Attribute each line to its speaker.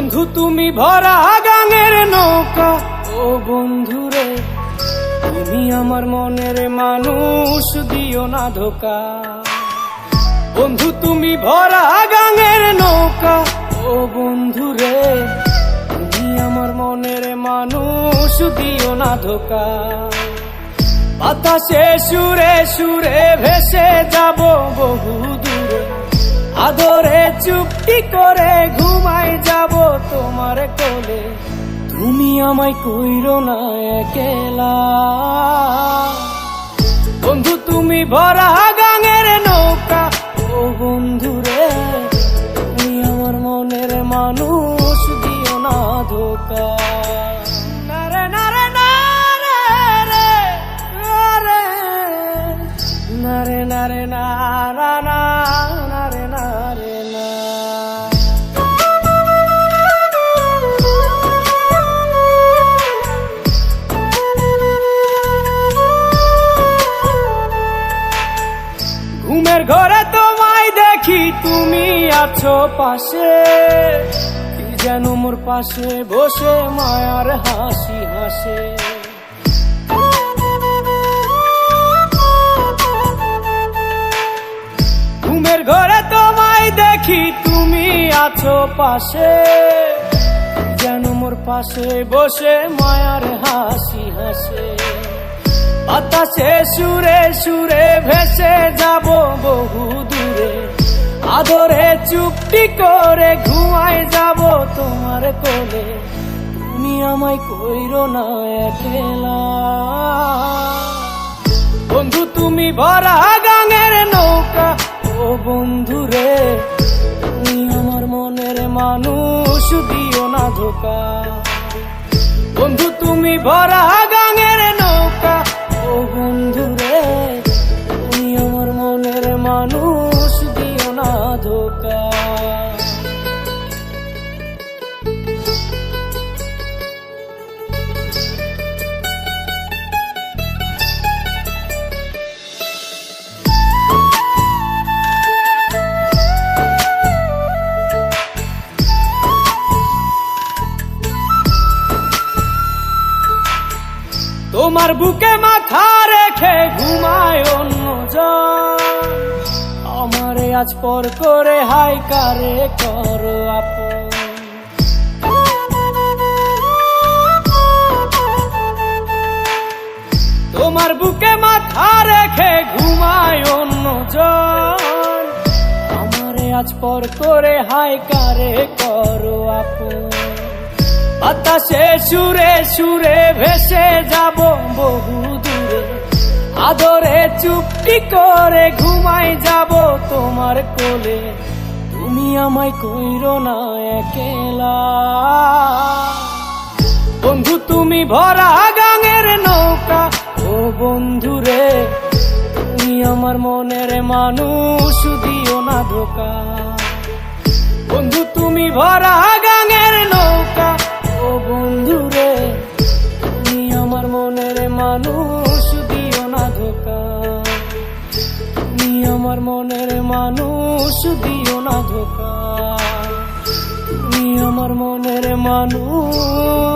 Speaker 1: বন্ধু তুমি ভরা গাঙের নৌকা, ও বন্ধুরে তুমি আমার মনের মানুষ, দিও না ধোকা। বন্ধু তুমি ভরা গাঙের নৌকা, ও বন্ধুরে তুমি আমার মনের মানুষ, দিও না ধোকা। বাতাসে সুরে সুরে ভেসে যাব বহু দূরে, আদরে চুপটি করে ঘুমাই যাব তোমার কোলে। তুমি আমায় কইরো না একলা, বন্ধু তুমি ভরা গাঙের নৌকা, ও বন্ধুরে তুমি আমার মনের মানুষ, দিও না ধোকা। নারে নারে নারে রে রে, নারে নারে নারা না, নারে নারে না। ঘুমের ঘরে তোমায় দেখি তুমি আছো পাশে, কি যেন মোর পাশে বসে মায়ার হাসি হাসে। ঘুমের ঘরে তোমায় দেখি তুমি আছো পাশে, যেন মোর পাশে বসে মায়ার হাসি হাসে। বাতাসে সুরে সুরে ভেসে যাব বহু দূরে, আদরে চুপটি করে ঘুমাই যাব তোমার কোলে। তুমি আমায় কইরো না একলা, বন্ধু তুমি ভরা গাঙের নৌকা, ও বন্ধুরে তুমি আমার মনের মানুষ, দিও না ধোকা। বন্ধু তুমি ভরা গাঙের নৌকা, ও বন্ধুরে তুমি আমার মনের মানুষ, দিও না ধোকা। তোমার বুকে মাথা রেখে ঘুমায় অন্যজন, আমারে আজ পর করে হাই কারে করো আপন। তোমার বুকে মাথা রেখে ঘুমায় অন্যজন, আমারে আজ পর করে হাই কারে করো আপন। বাতাসে সুরে সুরে ভেসে যাব বহু দূরে, আদরে চুপটি করে ঘুমাই যাব তোমার কোলে। তুমি আমায় কইরো না একলা, বন্ধু তুমি ভরা গাঙের নৌকা, ও বন্ধুরে তুমি আমার মনের মানুষ, দিও না ধোকা। বন্ধু তুমি ভরা গাঙের নৌকা, ও বন্ধুরে তুমি আমার মনের মানুষ, দিও না ধোকা। তুমি আমার মনের মানুষ, দিও না ধোকা। তুমি আমার মনের মানুষ।